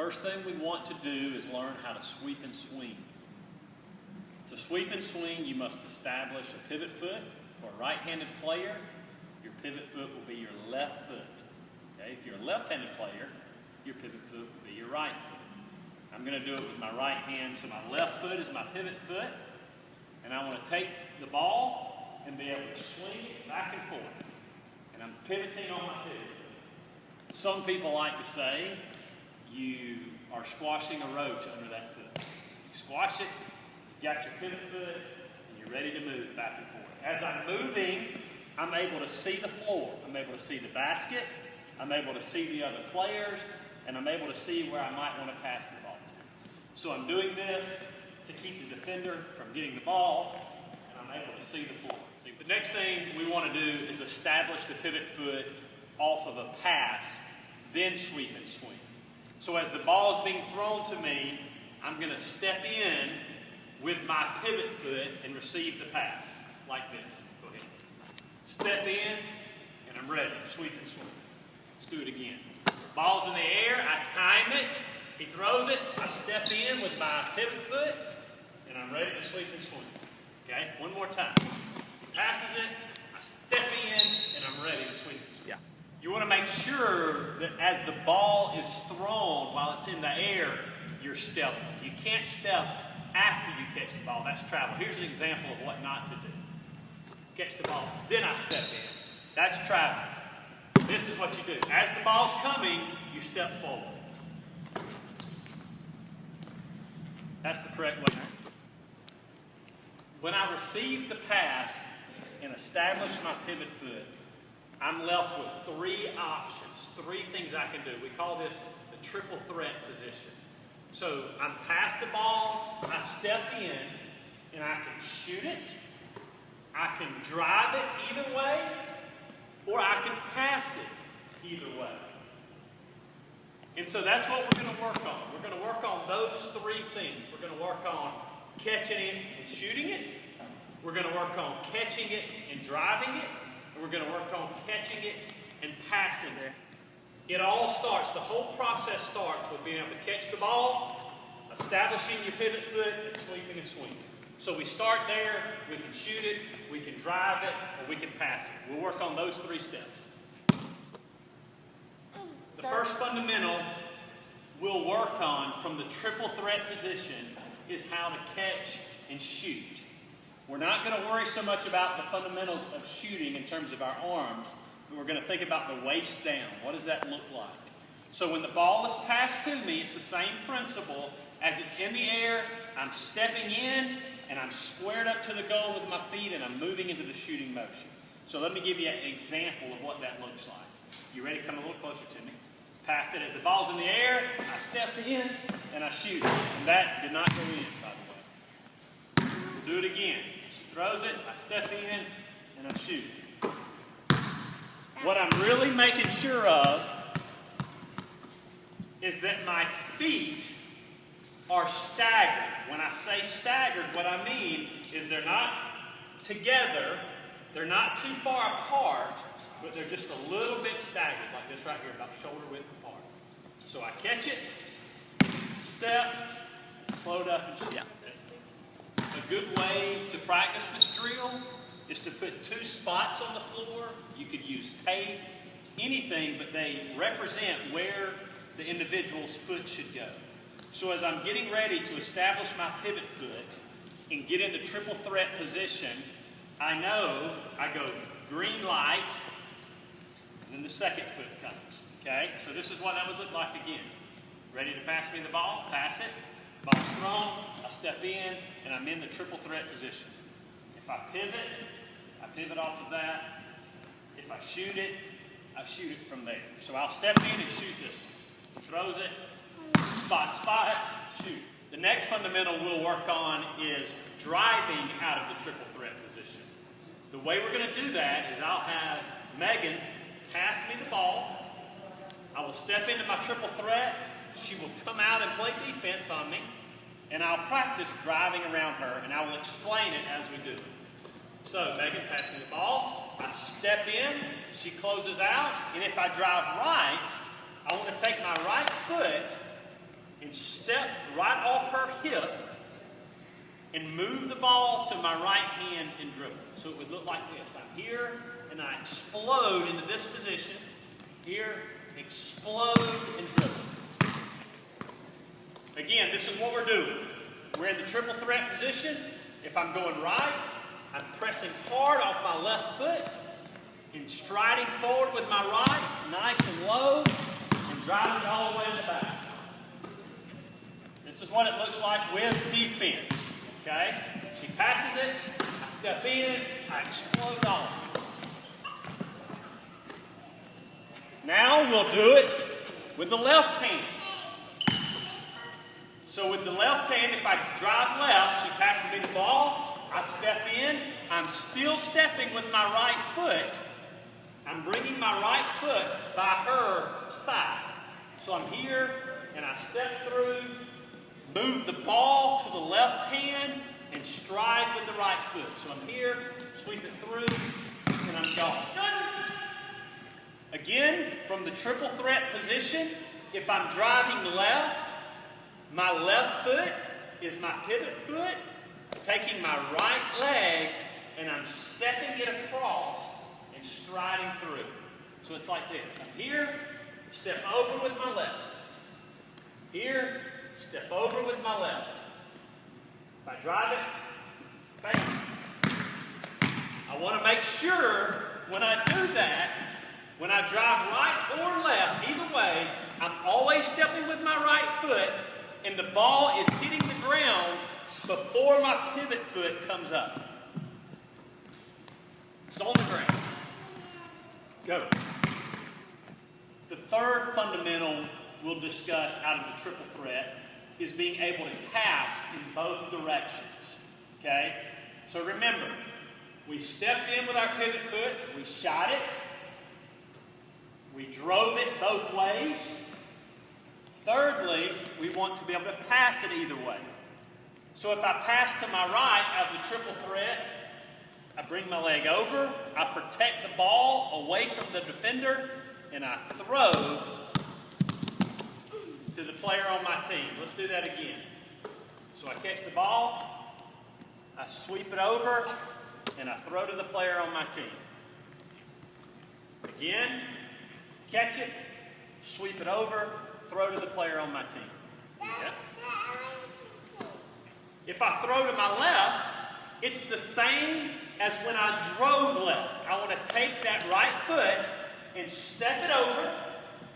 first thing we want to do is learn how to sweep and swing. To sweep and swing, you must establish a pivot foot. For a right-handed player, your pivot foot will be your left foot. Okay? If you're a left-handed player, your pivot foot will be your right foot. I'm going to do it with my right hand, so my left foot is my pivot foot, and I want to take the ball and be able to swing it back and forth. And I'm pivoting on my pivot. Some people like to say you are squashing a roach under that foot. You squash it, you got your pivot foot, and you're ready to move back and forth. As I'm moving, I'm able to see the floor. I'm able to see the basket. I'm able to see the other players, and I'm able to see where I might want to pass the ball to. So I'm doing this to keep the defender from getting the ball, and I'm able to see the floor. See, the next thing we want to do is establish the pivot foot off of a pass, then sweep and swing. So as the ball is being thrown to me, I'm going to step in with my pivot foot and receive the pass, like this. Go ahead. Step in, and I'm ready. Sweep and swing. Let's do it again. Ball's in the air, I time it, he throws it, I step in with my pivot foot, and I'm ready to sweep and swing. Okay, one more time. He passes it, I step in, and I'm ready to sweep and swing. Yeah. You want to make sure that as the ball is thrown while it's in the air, you're stepping. You can't step after you catch the ball. That's travel. Here's an example of what not to do. Catch the ball, then I step in. That's travel. This is what you do. As the ball's coming, you step forward. That's the correct way. When I receive the pass and establish my pivot foot, I'm left with three options, three things I can do. We call this the triple threat position. So I'm past the ball, I step in, and I can shoot it, I can drive it either way, or I can pass it either way. And so that's what we're going to work on. We're going to work on those three things. We're going to work on catching it and shooting it. We're going to work on catching it and driving it. And we're going to work on catching it and passing it. It all starts, the whole process starts with being able to catch the ball, establishing your pivot foot, and sweeping and swinging. So we start there, we can shoot it, we can drive it, or we can pass it. We'll work on those three steps. The first fundamental we'll work on from the triple threat position is how to catch and shoot. We're not going to worry so much about the fundamentals of shooting in terms of our arms, but we're going to think about the waist down. What does that look like? So when the ball is passed to me, it's the same principle. As it's in the air, I'm stepping in, and I'm squared up to the goal with my feet, and I'm moving into the shooting motion. So let me give you an example of what that looks like. You ready? Come a little closer to me. Pass it. As the ball's in the air, I step in, and I shoot it. And that did not go in, by the way. We'll do it again. She throws it, I step in, and I shoot it. What I'm really making sure of is that my feet are staggered. When I say staggered, what I mean is they're not together, they're not too far apart, but they're just a little bit staggered, like this right here, about shoulder width apart. So I catch it, step, float up, and shoot. Yeah. A good way to practice this drill is to put two spots on the floor. You could use tape, anything, but they represent where the individual's foot should go. So as I'm getting ready to establish my pivot foot and get into triple threat position, I know I go green light, and then the second foot comes. Okay? So this is what that would look like again. Ready to pass me the ball? Pass it. Ball's thrown, I step in, and I'm in the triple threat position. If I pivot off of that. If I shoot it, I shoot it from there. So I'll step in and shoot this one. He throws it, spot, shoot. The next fundamental we'll work on is driving out of the triple threat position. The way we're going to do that is I'll have Megan pass me the ball. I will step into my triple threat. She will come out and play defense on me. And I'll practice driving around her, and I will explain it as we do it. So Megan passed me the ball. I step in. She closes out. And if I drive right, I want to take my right foot and step right off her hip and move the ball to my right hand and dribble. So it would look like this. I'm here and I explode into this position. Here, explode and dribble. Again, this is what we're doing. We're in the triple threat position. If I'm going right, I'm pressing hard off my left foot and striding forward with my right, nice and low, and driving it all the way to the back. This is what it looks like with defense, okay? She passes it, I step in, I explode off. Now we'll do it with the left hand. So with the left hand, if I drive left, she passes me the ball, I step in, I'm still stepping with my right foot. I'm bringing my right foot by her side. So I'm here, and I step through, move the ball to the left hand, and stride with the right foot. So I'm here, sweep it through, and I'm gone. Again, from the triple threat position, if I'm driving left, my left foot is my pivot foot, taking my right leg, and I'm stepping it across and striding through. So it's like this. I'm here, step over with my left. Here, step over with my left. If I drive it, bang. I want to make sure when I do that, when I drive right or left, either way, I'm always stepping with my right foot, and the ball is hitting the ground before my pivot foot comes up. It's on the ground. Go. The third fundamental we'll discuss out of the triple threat is being able to pass in both directions. Okay? So remember, we stepped in with our pivot foot, we shot it, we drove it both ways. Thirdly, we want to be able to pass it either way. So if I pass to my right out of the triple threat, I bring my leg over, I protect the ball away from the defender, and I throw to the player on my team. Let's do that again. So I catch the ball, I sweep it over, and I throw to the player on my team. Again, catch it, sweep it over, throw to the player on my team. Yep. If I throw to my left, it's the same as when I drove left. I want to take that right foot and step it over.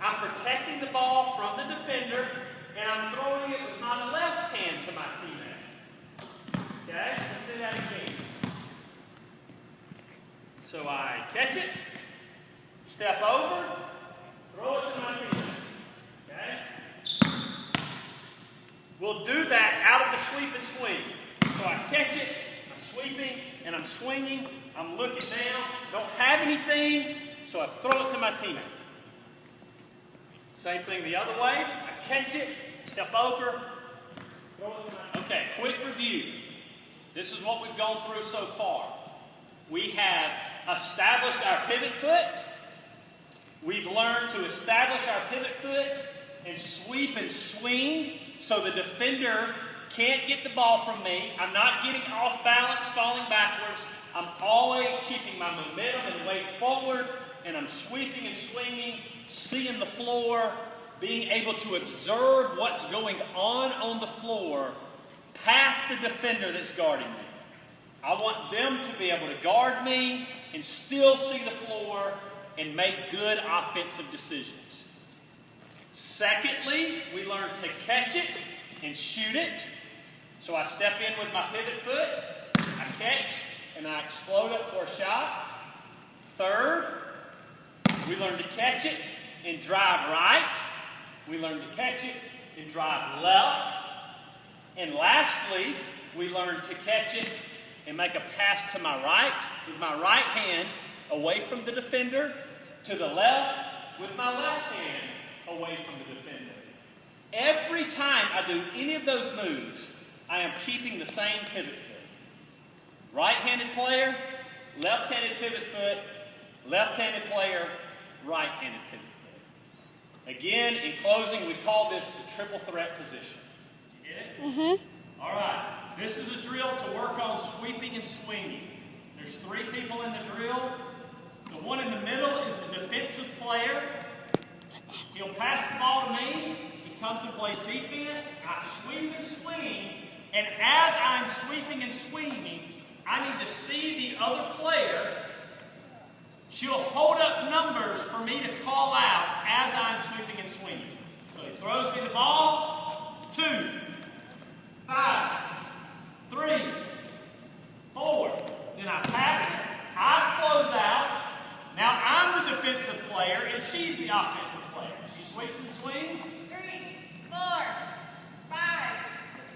I'm protecting the ball from the defender, and I'm throwing it with my left hand to my teammate. Okay? Let's do that again. So I catch it, step over, throw it to my teammate. Okay? We'll do that out of the sweep and swing. So I catch it, I'm sweeping, and I'm swinging. I'm looking down, don't have anything, so I throw it to my teammate. Same thing the other way. I catch it, step over, throw it to my teammate. Okay, quick review. This is what we've gone through so far. We have established our pivot foot. We've learned to establish our pivot foot and sweep and swing so the defender can't get the ball from me. I'm not getting off balance, falling backwards. I'm always keeping my momentum and weight forward, and I'm sweeping and swinging, seeing the floor, being able to observe what's going on the floor past the defender that's guarding me. I want them to be able to guard me and still see the floor and make good offensive decisions. Secondly, we learn to catch it and shoot it. So I step in with my pivot foot, I catch, and I explode up for a shot. Third, we learn to catch it and drive right. We learn to catch it and drive left. And lastly, we learn to catch it and make a pass to my right with my right hand away from the defender, to the left with my left hand away from the defender. Every time I do any of those moves, I am keeping the same pivot foot. Right-handed player, left-handed pivot foot, left-handed player, right-handed pivot foot. Again, in closing, we call this the triple threat position. You get it? Mm-hmm. All right. This is a drill to work on sweeping and swinging. There's 3 people in the drill. The one in the middle is the defensive player. He'll pass the ball to me. He comes and plays defense. I sweep and swing. And as I'm sweeping and swinging, I need to see the other player. She'll hold up numbers for me to call out as I'm sweeping and swinging. So he throws me the ball. 2, 5, 3, 4. Then I pass it. I close out. Now I'm the defensive player and she's the offensive player. She sweeps and swings. 3, 4, 5.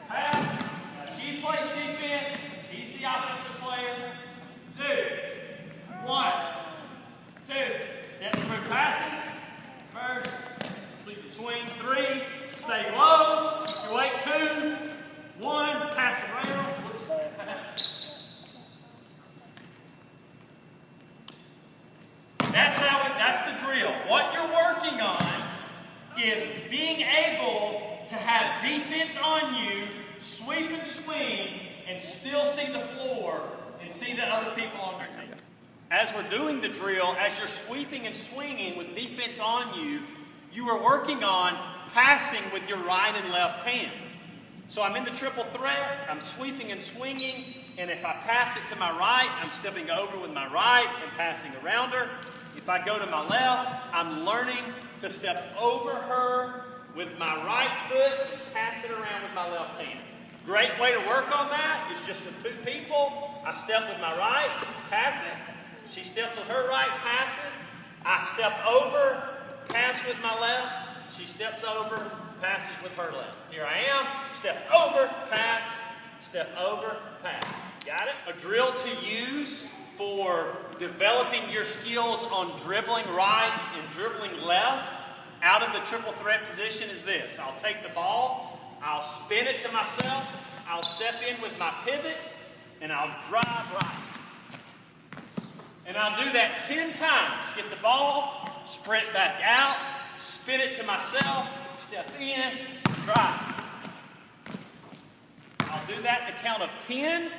Pass. Now she plays defense. He's the offensive player. 2, 1, 2. Step through passes. First. Sweep and swing. 3. Stay low. You wait. 2, 1. Pass it around. That's the drill. What you're working on is being able to have defense on you, sweep and swing, and still see the floor and see the other people on your team. As we're doing the drill, as you're sweeping and swinging with defense on you, you are working on passing with your right and left hand. So I'm in the triple threat, I'm sweeping and swinging, and if I pass it to my right, I'm stepping over with my right and passing around her. If I go to my left, I'm learning to step over her with my right foot and pass it around with my left hand. Great way to work on that is just with 2 people. I step with my right, pass it. She steps with her right, passes. I step over, pass with my left. She steps over, passes with her left. Here I am, step over, pass, step over, pass. Got it? A drill to use for developing your skills on dribbling right and dribbling left out of the triple threat position is this. I'll take the ball, I'll spin it to myself, I'll step in with my pivot, and I'll drive right. And I'll do that 10 times. Get the ball, sprint back out, spin it to myself, step in, drive. I'll do that in the count of 10.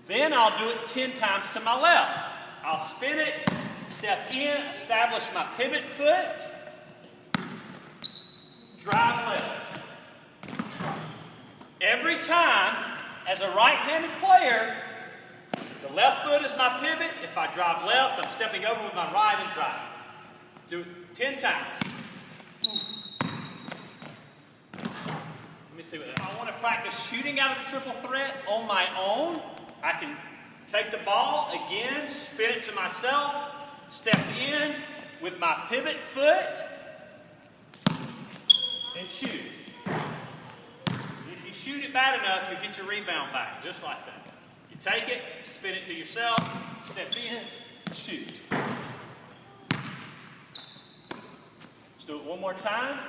Then I'll do it 10 times to my left. I'll spin it, step in, establish my pivot foot, drive left. Every time, as a right-handed player, the left foot is my pivot. If I drive left, I'm stepping over with my right and driving. Do it 10 times. Let me see what I want to practice shooting out of the triple threat on my own. I can take the ball, again, spin it to myself, step in with my pivot foot, and shoot. If you shoot it bad enough, you'll get your rebound back, just like that. You take it, spin it to yourself, step in, shoot. Let's do it one more time.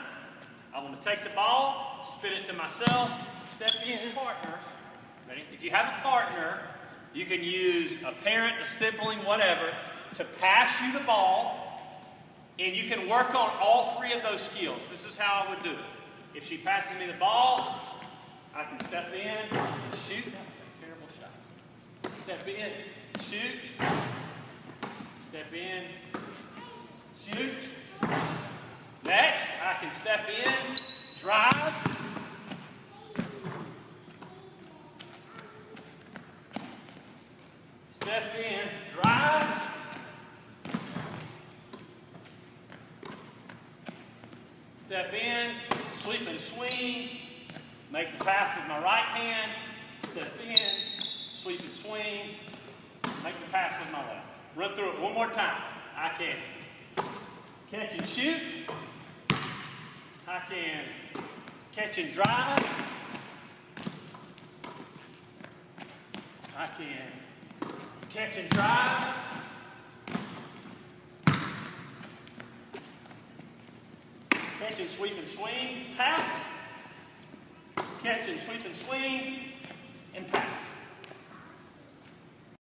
I want to take the ball, spin it to myself, step in, partner. Ready? If you have a partner, you can use a parent, a sibling, whatever, to pass you the ball, and you can work on all 3 of those skills. This is how I would do it. If she passes me the ball, I can step in and shoot. That was a terrible shot. Step in, shoot. Step in, shoot. Next, I can step in, drive. Step in, drive. Step in, sweep and swing. Make the pass with my right hand. Step in, sweep and swing. Make the pass with my left. Run through it one more time. I can catch and shoot. I can catch and drive. I can catch and drive. Catch and sweep and swing, pass. Catch and sweep and swing, and pass.